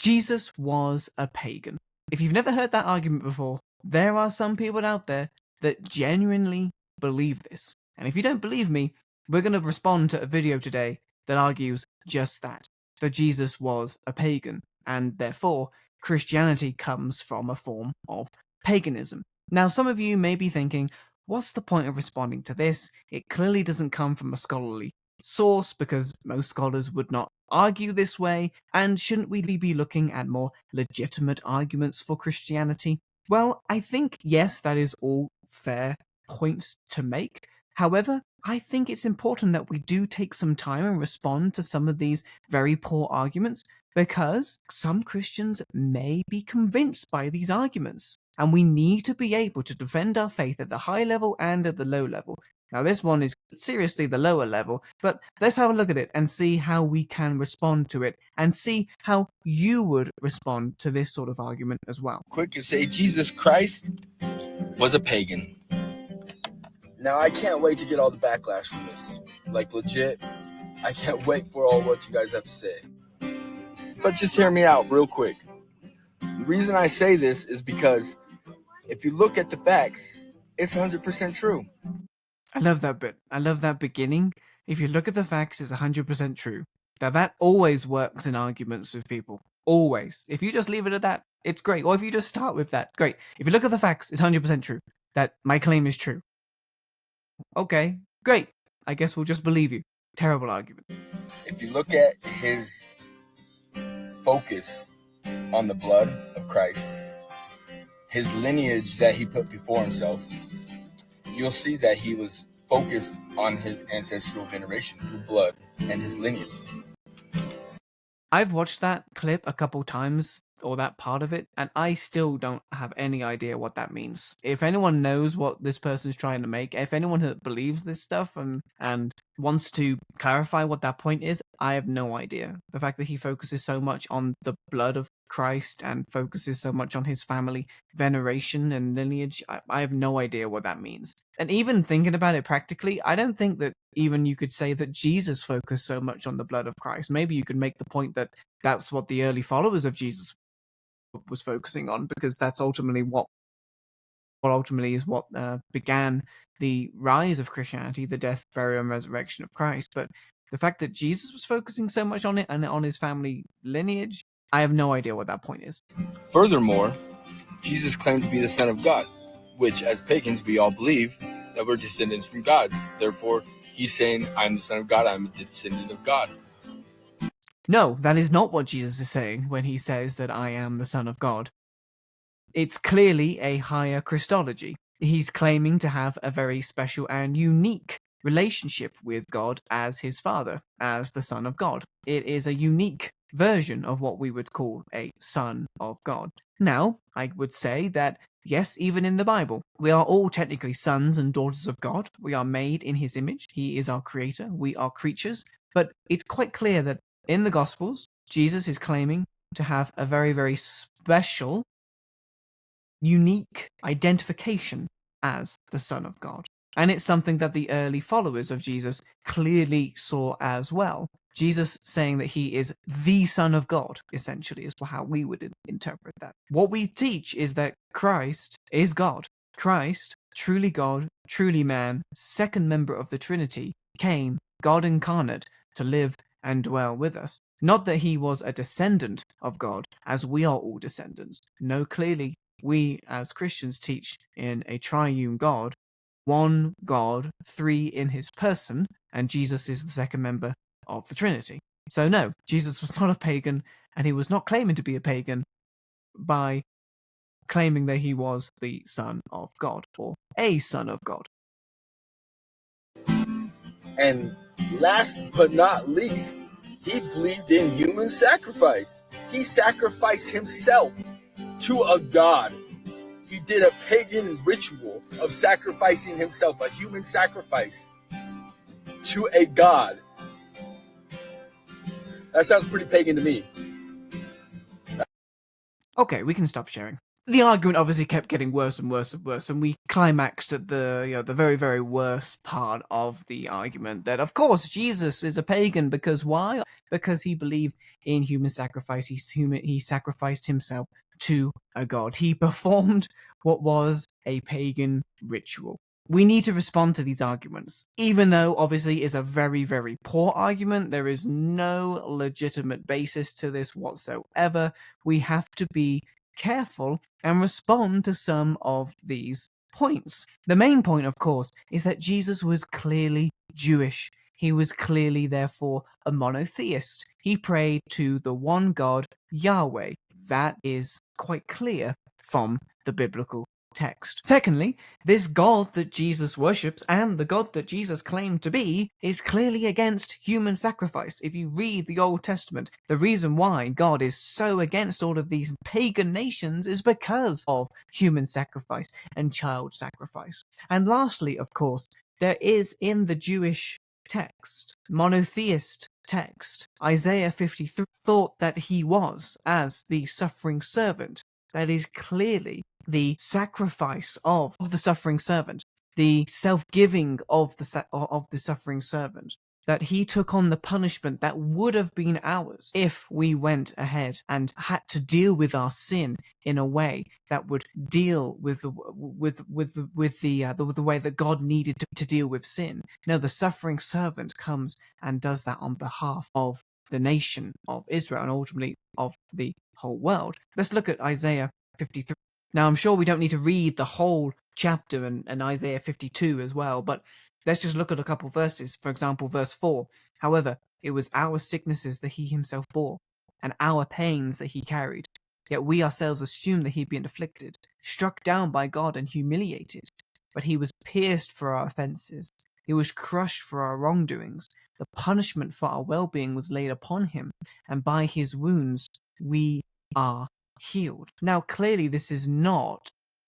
Jesus was a pagan. If you've never heard that argument before, there are some people out there that genuinely believe this. And if you don't believe me, we're going to respond to a video today that argues just that Jesus was a pagan, and therefore Christianity comes from a form of paganism. Now, some of you may be thinking, what's the point of responding to this? It clearly doesn't come from a scholarly source because most scholars would not argue this way, and shouldn't we be looking at more legitimate arguments for Christianity? Well, I think, yes, that is all fair points to make. However, I think it's important that we do take some time and respond to some of these very poor arguments, because some Christians may be convinced by these arguments, and we need to be able to defend our faith at the high level and at the low level. Now, this one is seriously the lower level, but let's have a look at it and see how we can respond to it, and see how you would respond to this sort of argument as well. Quick to say, Jesus Christ was a pagan. Now, I can't wait to get all the backlash from this. Like, legit, I can't wait for all what you guys have to say. But just hear me out real quick. The reason I say this is because if you look at the facts, it's 100% true. I love that bit. I love that beginning. If you look at the facts, it's 100% true. Now, that always works in arguments with people. Always. If you just leave it at that, it's great. Or if you just start with that, great. If you look at the facts, it's 100% true. That my claim is true. Okay, great. I guess we'll just believe you. Terrible argument. If you look at his focus on the blood of Christ, his lineage that he put before himself, you'll see that he was focused on his ancestral veneration through blood and his lineage. I've watched that clip a couple times, or that part of it, and I still don't have any idea what that means. If anyone knows what this person's trying to make, if anyone that believes this stuff and wants to clarify what that point is, I have no idea. The fact that he focuses so much on the blood of Christ and focuses so much on his family veneration and lineage, I have no idea what that means. And even thinking about it practically, I don't think that even you could say that Jesus focused so much on the blood of Christ. Maybe you could make the point that that's what the early followers of Jesus was focusing on, because that's ultimately what began the rise of Christianity, the death, burial, and resurrection of Christ. But the fact that Jesus was focusing so much on it and on his family lineage, I have no idea what that point is. Furthermore, Jesus claimed to be the Son of God, which as pagans we all believe that we're descendants from gods. Therefore, he's saying, I'm the Son of God, I'm a descendant of God. No, that is not what Jesus is saying when he says that I am the Son of God. It's clearly a higher Christology. He's claiming to have a very special and unique relationship with God as his Father, as the Son of God. It is a unique version of what we would call a Son of God. Now, I would say that, yes, even in the Bible, we are all technically sons and daughters of God. We are made in his image. He is our creator. We are creatures. But it's quite clear that in the Gospels, Jesus is claiming to have a very, very special, unique identification as the Son of God. And it's something that the early followers of Jesus clearly saw as well. Jesus saying that he is the Son of God, essentially, is how we would interpret that. What we teach is that Christ is God. Christ, truly God, truly man, second member of the Trinity, came, God incarnate, to live and dwell with us. Not that he was a descendant of God, as we are all descendants. No, clearly, we as Christians teach in a triune God, one God, three in his person, and Jesus is the second member of the Trinity. So no, Jesus was not a pagan, and he was not claiming to be a pagan by claiming that he was the Son of God, or a Son of God. And last but not least, he believed in human sacrifice. He sacrificed himself to a god. He did a pagan ritual of sacrificing himself, a human sacrifice, to a god. That sounds pretty pagan to me. Okay, we can stop sharing. the argument obviously kept getting worse and worse and worse, and we climaxed at the the very, very worst part of the argument that, of course, Jesus is a pagan. Because why? Because he believed in human sacrifice. He sacrificed himself to a god. He performed what was a pagan ritual. We need to respond to these arguments, even though obviously it's a very, very poor argument. There is no legitimate basis to this whatsoever. We have to be careful and respond to some of these points. The main point, of course, is that Jesus was clearly Jewish. He was clearly, therefore, a monotheist. He prayed to the one God, Yahweh. That is quite clear from the biblical text. Secondly, this God that Jesus worships and the God that Jesus claimed to be is clearly against human sacrifice. If you read the Old Testament, the reason why God is so against all of these pagan nations is because of human sacrifice and child sacrifice. And lastly, of course, there is in the Jewish text, monotheist text, Isaiah 53 thought that he was as the suffering servant. That is clearly the sacrifice of the suffering servant, the self-giving of the suffering servant, that he took on the punishment that would have been ours if we went ahead and had to deal with our sin in a way that would deal with the way that God needed to deal with sin. No, the suffering servant comes and does that on behalf of the nation of Israel and ultimately of the whole world. Let's look at Isaiah 53. Now, I'm sure we don't need to read the whole chapter and Isaiah 52 as well, but let's just look at a couple verses. For example, verse 4. However, it was our sicknesses that he himself bore, and our pains that he carried. Yet we ourselves assumed that he'd been afflicted, struck down by God and humiliated. But he was pierced for our offenses. He was crushed for our wrongdoings. The punishment for our well-being was laid upon him, and by his wounds we are healed. Now, clearly, this is not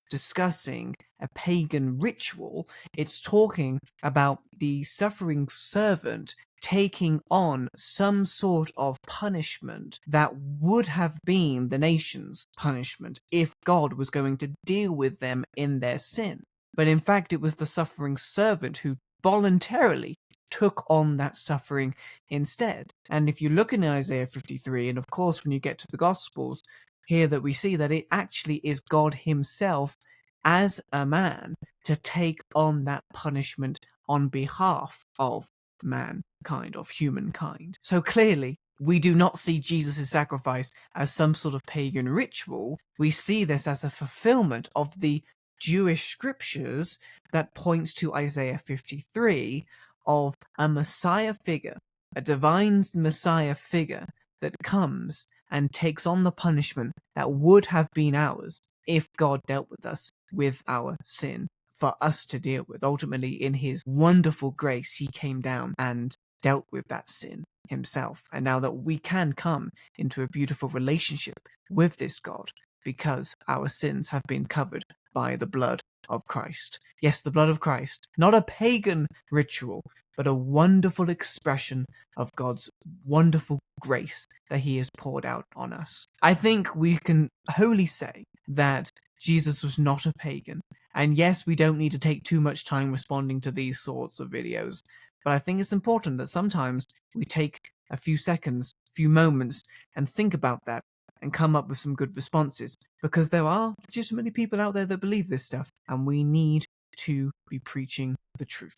discussing a pagan ritual. It's talking about the suffering servant taking on some sort of punishment that would have been the nation's punishment if God was going to deal with them in their sin. But in fact, it was the suffering servant who voluntarily took on that suffering instead. And if you look in Isaiah 53, and of course when you get to the Gospels, here that we see that it actually is God himself as a man to take on that punishment on behalf of mankind, of humankind. So clearly, we do not see Jesus' sacrifice as some sort of pagan ritual. We see this as a fulfillment of the Jewish scriptures that points to Isaiah 53 of a Messiah figure, a divine Messiah figure that comes and takes on the punishment that would have been ours if God dealt with us with our sin for us to deal with. Ultimately, in his wonderful grace, he came down and dealt with that sin himself. And now that we can come into a beautiful relationship with this God because our sins have been covered by the blood of Christ. Yes, the blood of Christ, not a pagan ritual, but a wonderful expression of God's wonderful grace that he has poured out on us. I think we can wholly say that Jesus was not a pagan. And yes, we don't need to take too much time responding to these sorts of videos, but I think it's important that sometimes we take a few seconds, few moments, and think about that and come up with some good responses, because there are legitimately people out there that believe this stuff, and we need to be preaching the truth.